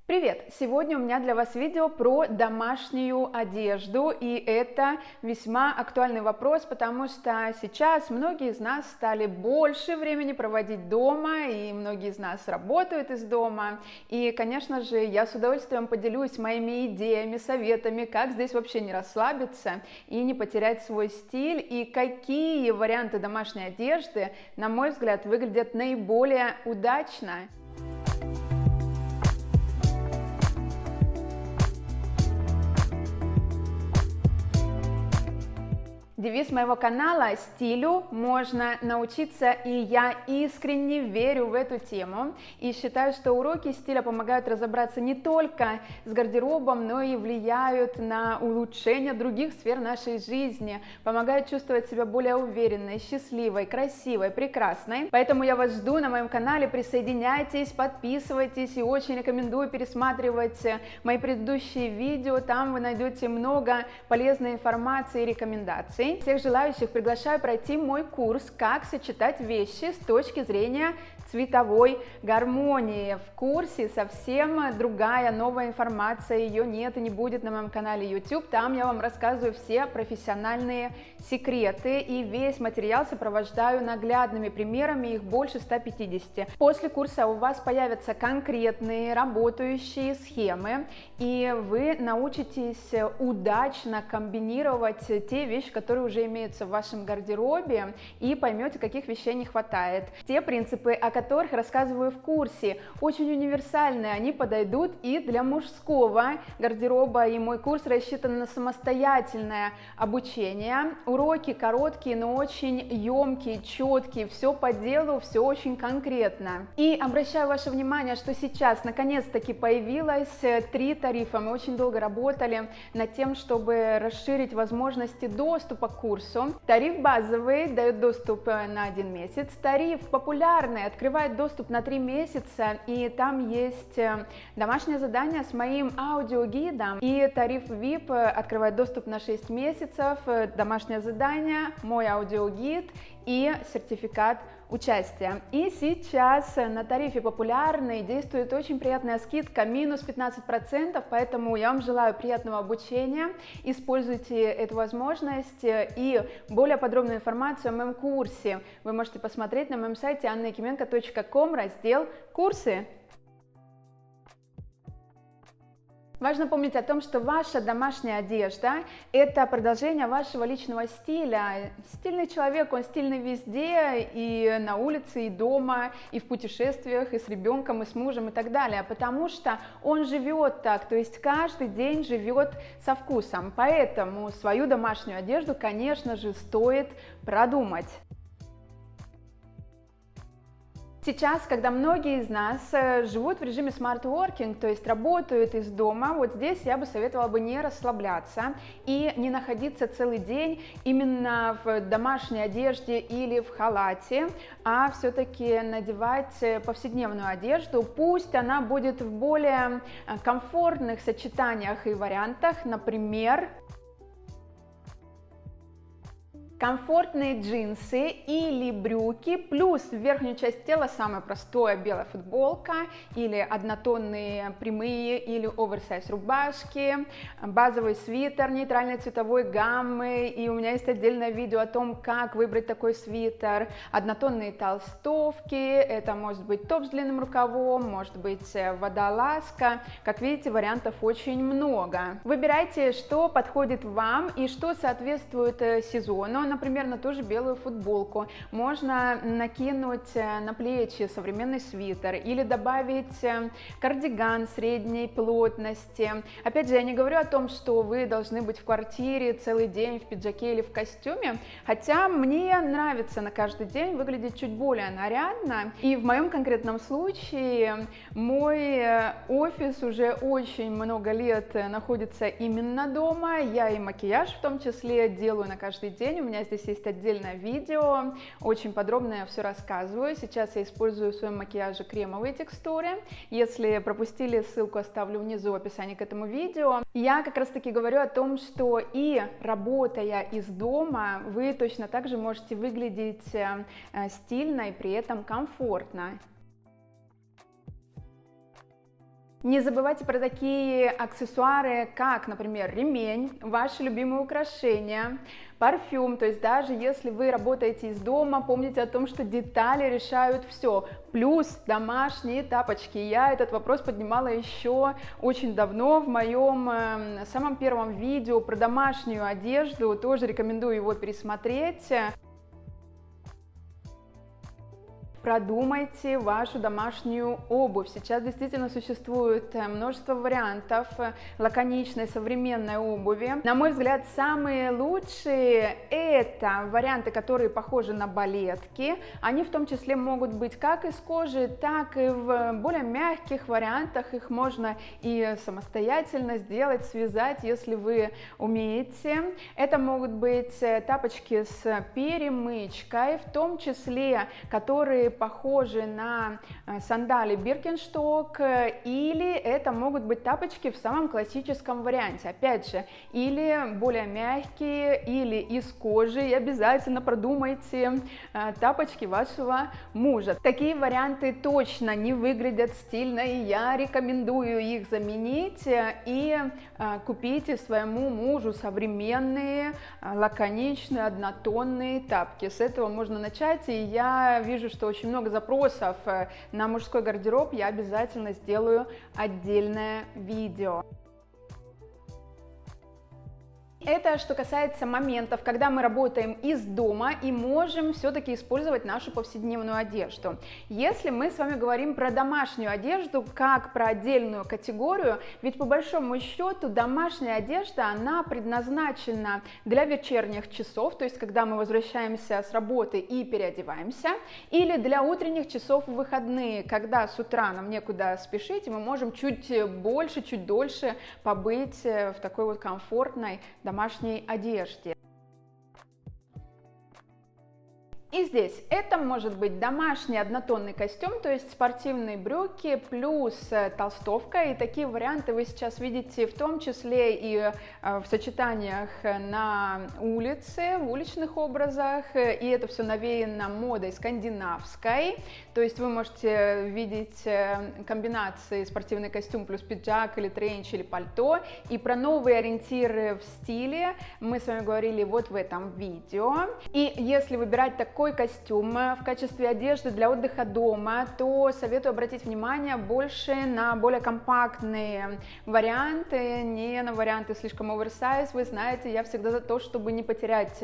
Привет! Сегодня у меня для вас видео про домашнюю одежду, и это весьма актуальный вопрос, потому что сейчас многие из нас стали больше времени проводить дома, и многие из нас работают из дома, и, конечно же, я с удовольствием поделюсь моими идеями, советами, как здесь вообще не расслабиться и не потерять свой стиль, и какие варианты домашней одежды, на мой взгляд, выглядят наиболее удачно. Девиз моего канала «Стилю можно научиться», и я искренне верю в эту тему и считаю, что уроки стиля помогают разобраться не только с гардеробом, но и влияют на улучшение других сфер нашей жизни, помогают чувствовать себя более уверенной, счастливой, красивой, прекрасной. Поэтому я вас жду на моем канале, присоединяйтесь, подписывайтесь, и очень рекомендую пересматривать мои предыдущие видео, там вы найдете много полезной информации и рекомендаций. Всех желающих приглашаю пройти мой курс «Как сочетать вещи с точки зрения цветовой гармонии». В курсе совсем другая новая информация, ее нет и не будет на моем канале YouTube. Там я вам рассказываю все профессиональные секреты, и весь материал сопровождаю наглядными примерами, их больше 150. После курса у вас появятся конкретные работающие схемы, и вы научитесь удачно комбинировать те вещи, которые уже имеются в вашем гардеробе, и поймете, каких вещей не хватает. Те принципы, о которых рассказываю в курсе, очень универсальные, они подойдут и для мужского гардероба, и мой курс рассчитан на самостоятельное обучение. Уроки короткие, но очень емкие, четкие, все по делу, все очень конкретно. И обращаю ваше внимание, что сейчас наконец-таки появилось 3 тарифа. Мы очень долго работали над тем, чтобы расширить возможности доступа к курсу. Тариф базовый дает доступ на 1 месяц, тариф популярный открывает доступ на 3 месяца, и там есть домашнее задание с моим аудиогидом, и тариф VIP открывает доступ на 6 месяцев, домашнее задание, мой аудиогид и сертификат участия. И сейчас на тарифе популярный действует очень приятная скидка, минус 15%, поэтому я вам желаю приятного обучения, используйте эту возможность, и более подробную информацию о моем курсе вы можете посмотреть на моем сайте annayakimenko.com, раздел «Курсы». Важно помнить о том, что ваша домашняя одежда – это продолжение вашего личного стиля. Стильный человек, он стильный везде, и на улице, и дома, и в путешествиях, и с ребенком, и с мужем, и так далее, потому что он живет так, то есть каждый день живет со вкусом. Поэтому свою домашнюю одежду, конечно же, стоит продумать. Сейчас, когда многие из нас живут в режиме смарт-воркинг, то есть работают из дома, вот здесь я бы советовала бы не расслабляться и не находиться целый день именно в домашней одежде или в халате, а все-таки надевать повседневную одежду. Пусть она будет в более комфортных сочетаниях и вариантах, например, комфортные джинсы или брюки, плюс в верхнюю часть тела самое простое белая футболка или однотонные прямые или оверсайз рубашки, базовый свитер нейтральной цветовой гаммы, и у меня есть отдельное видео о том, как выбрать такой свитер, однотонные толстовки, это может быть топ с длинным рукавом, может быть водолазка, как видите, вариантов очень много. Выбирайте, что подходит вам и что соответствует сезону. Например, на ту же белую футболку можно накинуть на плечи современный свитер или добавить кардиган средней плотности. Опять же, я не говорю о том, что вы должны быть в квартире целый день в пиджаке или в костюме, хотя мне нравится на каждый день выглядеть чуть более нарядно. И в моем конкретном случае мой офис уже очень много лет находится именно дома. Я и макияж в том числе делаю на каждый день. У меня здесь есть отдельное видео, очень подробно я все рассказываю. Сейчас я использую в своем макияже кремовые текстуры. Если пропустили, ссылку оставлю внизу в описании к этому видео. Я как раз таки говорю о том, что и работая из дома, вы точно так же можете выглядеть стильно и при этом комфортно. Не забывайте про такие аксессуары, как, например, ремень, ваши любимые украшения, парфюм. То есть даже если вы работаете из дома, помните о том, что детали решают все. Плюс домашние тапочки. Я этот вопрос поднимала еще очень давно в моем самом первом видео про домашнюю одежду. Тоже рекомендую его пересмотреть. Продумайте вашу домашнюю обувь. Сейчас действительно существует множество вариантов лаконичной современной обуви. На мой взгляд, самые лучшие это варианты, которые похожи на балетки. Они в том числе могут быть как из кожи, так и в более мягких вариантах. Их можно и самостоятельно сделать, связать, если вы умеете. Это могут быть тапочки с перемычкой, в том числе, которые похожи на сандали Birkenstock, или это могут быть тапочки в самом классическом варианте, опять же, или более мягкие, или из кожи, и обязательно продумайте тапочки вашего мужа. Такие варианты точно не выглядят стильно, и я рекомендую их заменить и купите своему мужу современные, лаконичные, однотонные тапки. С этого можно начать, и я вижу, что очень много запросов на мужской гардероб, я обязательно сделаю отдельное видео. Это что касается моментов, когда мы работаем из дома и можем все-таки использовать нашу повседневную одежду. Если мы с вами говорим про домашнюю одежду как про отдельную категорию, ведь по большому счету домашняя одежда, она предназначена для вечерних часов, то есть когда мы возвращаемся с работы и переодеваемся, или для утренних часов в выходные, когда с утра нам некуда спешить, и мы можем чуть больше, чуть дольше побыть в такой вот комфортной домашней одежде. И здесь это может быть домашний однотонный костюм, то есть спортивные брюки плюс толстовка, и такие варианты вы сейчас видите в том числе и в сочетаниях на улице, в уличных образах, и это все навеяно модой скандинавской, то есть вы можете видеть комбинации спортивный костюм плюс пиджак или тренч или пальто, и про новые ориентиры в стиле мы с вами говорили вот в этом видео. И если выбирать такой костюм в качестве одежды для отдыха дома, то советую обратить внимание больше на более компактные варианты, не на варианты слишком оверсайз. Вы знаете, я всегда за то, чтобы не потерять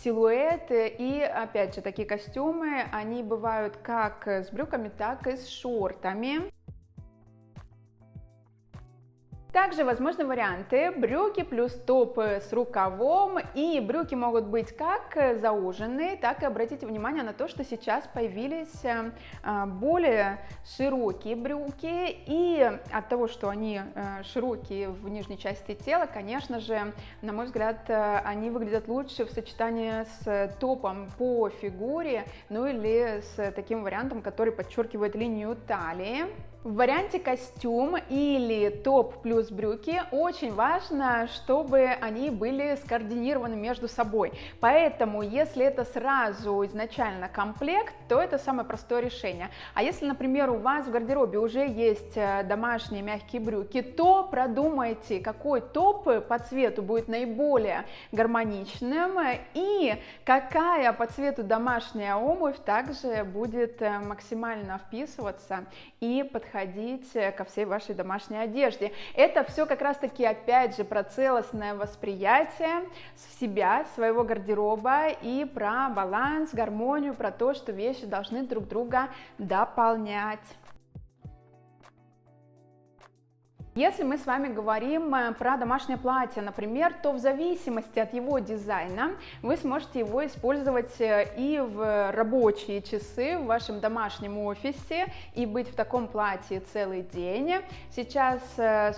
силуэт, и опять же, такие костюмы, они бывают как с брюками, так и с шортами. Также возможны варианты брюки плюс топ с рукавом, и брюки могут быть как зауженные, так и обратите внимание на то, что сейчас появились более широкие брюки, и от того, что они широкие в нижней части тела, конечно же, на мой взгляд, они выглядят лучше в сочетании с топом по фигуре, ну или с таким вариантом, который подчеркивает линию талии. В варианте костюм или топ плюс брюки очень важно, чтобы они были скоординированы между собой. Поэтому, если это сразу изначально комплект, то это самое простое решение. А если, например, у вас в гардеробе уже есть домашние мягкие брюки, то продумайте, какой топ по цвету будет наиболее гармоничным и какая по цвету домашняя обувь также будет максимально вписываться и подходить ко всей вашей домашней одежде. Это все как раз таки опять же про целостное восприятие себя, своего гардероба и про баланс, гармонию, про то, что вещи должны друг друга дополнять. Если мы с вами говорим про домашнее платье, например, то в зависимости от его дизайна вы сможете его использовать и в рабочие часы в вашем домашнем офисе и быть в таком платье целый день. Сейчас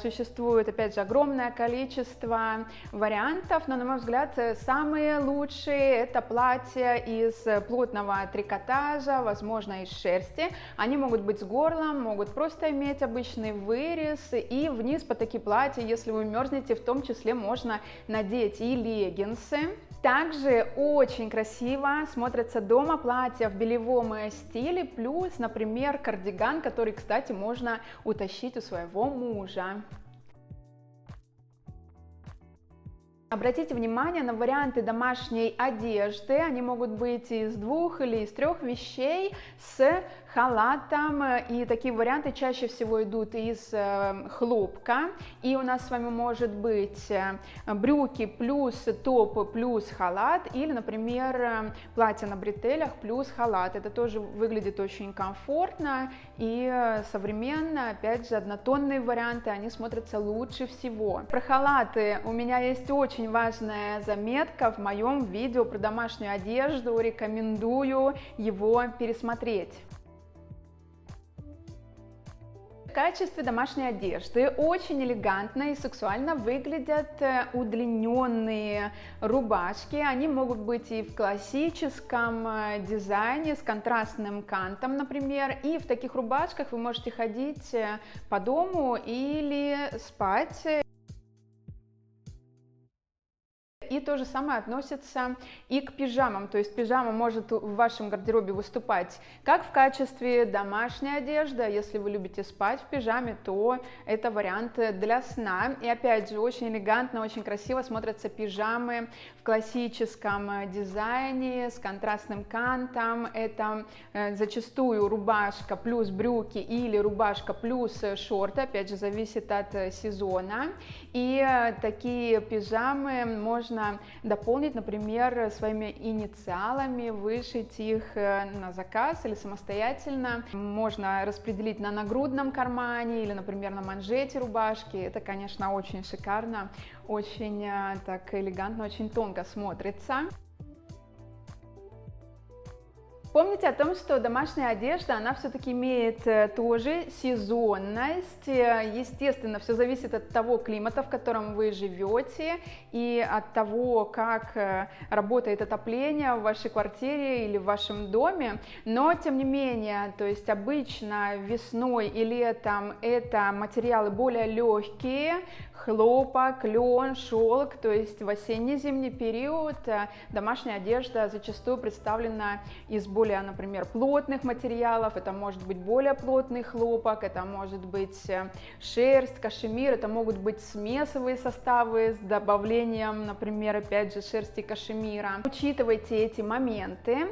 существует, опять же, огромное количество вариантов, но, на мой взгляд, самые лучшие это платья из плотного трикотажа, возможно, из шерсти. Они могут быть с горлом, могут просто иметь обычный вырез, и вниз под такие платья, если вы мерзнете, в том числе можно надеть и леггинсы. Также очень красиво смотрятся дома платья в белевом стиле, плюс, например, кардиган, который, кстати, можно утащить у своего мужа. Обратите внимание на варианты домашней одежды, они могут быть из 2 или из 3 вещей с халатом, и такие варианты чаще всего идут из хлопка, и у нас с вами может быть брюки плюс топ плюс халат, или, например, платье на бретелях плюс халат. Это тоже выглядит очень комфортно и современно. Опять же, однотонные варианты, они смотрятся лучше всего. Про халаты у меня есть очень важная заметка в моем видео про домашнюю одежду, рекомендую его пересмотреть. В качестве домашней одежды очень элегантно и сексуально выглядят удлиненные рубашки. Они могут быть и в классическом дизайне с контрастным кантом, например. И в таких рубашках вы можете ходить по дому или спать. И то же самое относится и к пижамам, то есть пижама может в вашем гардеробе выступать как в качестве домашней одежды, а если вы любите спать в пижаме, то это вариант для сна. И опять же, очень элегантно, очень красиво смотрятся пижамы в классическом дизайне с контрастным кантом. Это зачастую рубашка плюс брюки или рубашка плюс шорты, опять же, зависит от сезона. И такие пижамы можно дополнить, например, своими инициалами, вышить их на заказ или самостоятельно. Можно распределить на нагрудном кармане или, например, на манжете рубашки. Это, конечно, очень шикарно, очень так элегантно, очень тонко смотрится. Помните о том, что домашняя одежда, она все-таки имеет тоже сезонность. Естественно, все зависит от того климата, в котором вы живете, и от того, как работает отопление в вашей квартире или в вашем доме. Но, тем не менее, то есть обычно весной и летом это материалы более легкие, хлопок, лен, шелк, то есть в осенне-зимний период домашняя одежда зачастую представлена из более, например, плотных материалов. Это может быть более плотный хлопок, это может быть шерсть, кашемир, это могут быть смесовые составы с добавлением, например, опять же, шерсти кашемира. Учитывайте эти моменты.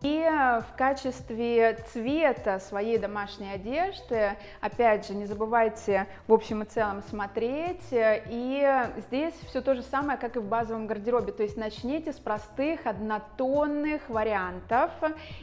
И в качестве цвета своей домашней одежды, опять же, не забывайте в общем и целом смотреть. И здесь все то же самое, как и в базовом гардеробе. То есть начните с простых однотонных вариантов.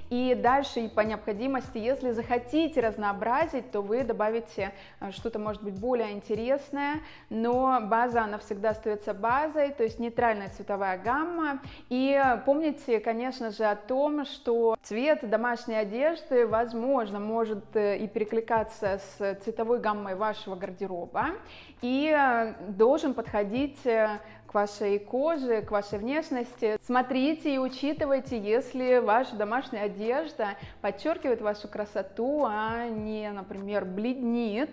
И дальше, и по необходимости, если захотите разнообразить, то вы добавите что-то, может быть, более интересное. Но база, она всегда остается базой, то есть нейтральная цветовая гамма. И помните, конечно же, о том, что цвет домашней одежды, возможно, может и перекликаться с цветовой гаммой вашего гардероба и должен подходить к вашей коже, к вашей внешности. Смотрите и учитывайте, если ваша домашняя одежда подчеркивает вашу красоту, а не, например, бледнит.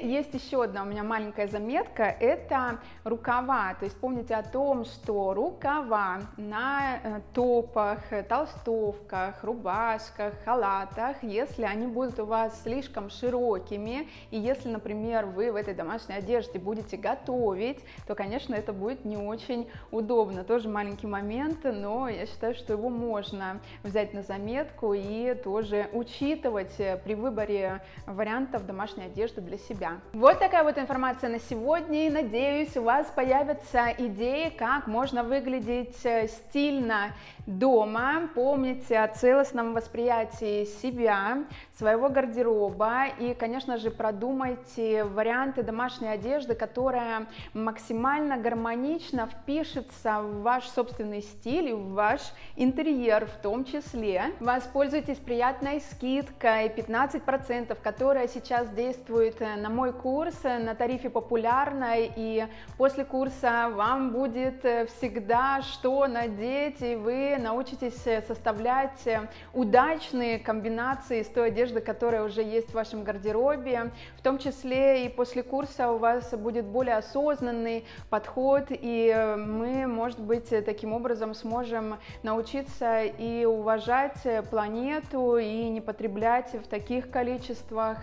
Есть еще одна у меня маленькая заметка, это рукава. То есть помните о том, что рукава на топах, толстовках, рубашках, халатах, если они будут у вас слишком широкими, и если, например, вы в этой домашней одежде будете готовить, то, конечно, это будет не очень удобно. Тоже маленький момент, но я считаю, что его можно взять на заметку и тоже учитывать при выборе вариантов домашней одежды для себя. Вот такая вот информация на сегодня, и надеюсь, у вас появятся идеи, как можно выглядеть стильно дома. Помните о целостном восприятии себя, своего гардероба, и, конечно же, продумайте варианты домашней одежды, которая максимально гармонично впишется в ваш собственный стиль и в ваш интерьер в том числе. Воспользуйтесь приятной скидкой 15%, которая сейчас действует на мой мой курс на тарифе популярной, и после курса вам будет всегда что надеть, и вы научитесь составлять удачные комбинации с той одежды, которая уже есть в вашем гардеробе. В том числе и после курса у вас будет более осознанный подход, и мы, может быть, таким образом сможем научиться и уважать планету, и не потреблять в таких количествах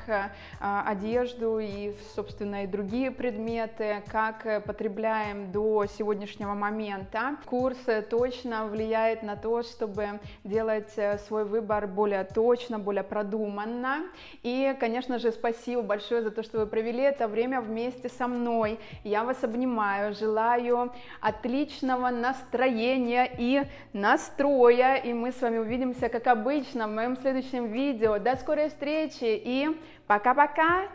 одежду и, собственно, и другие предметы, как потребляем до сегодняшнего момента. Курс точно влияет на то, чтобы делать свой выбор более точно, более продуманно. И, конечно же, спасибо большое за то, что вы провели это время вместе со мной. Я вас обнимаю, желаю отличного настроения и настроя, и мы с вами увидимся, как обычно, в моем следующем видео. До скорой встречи и пока-пока!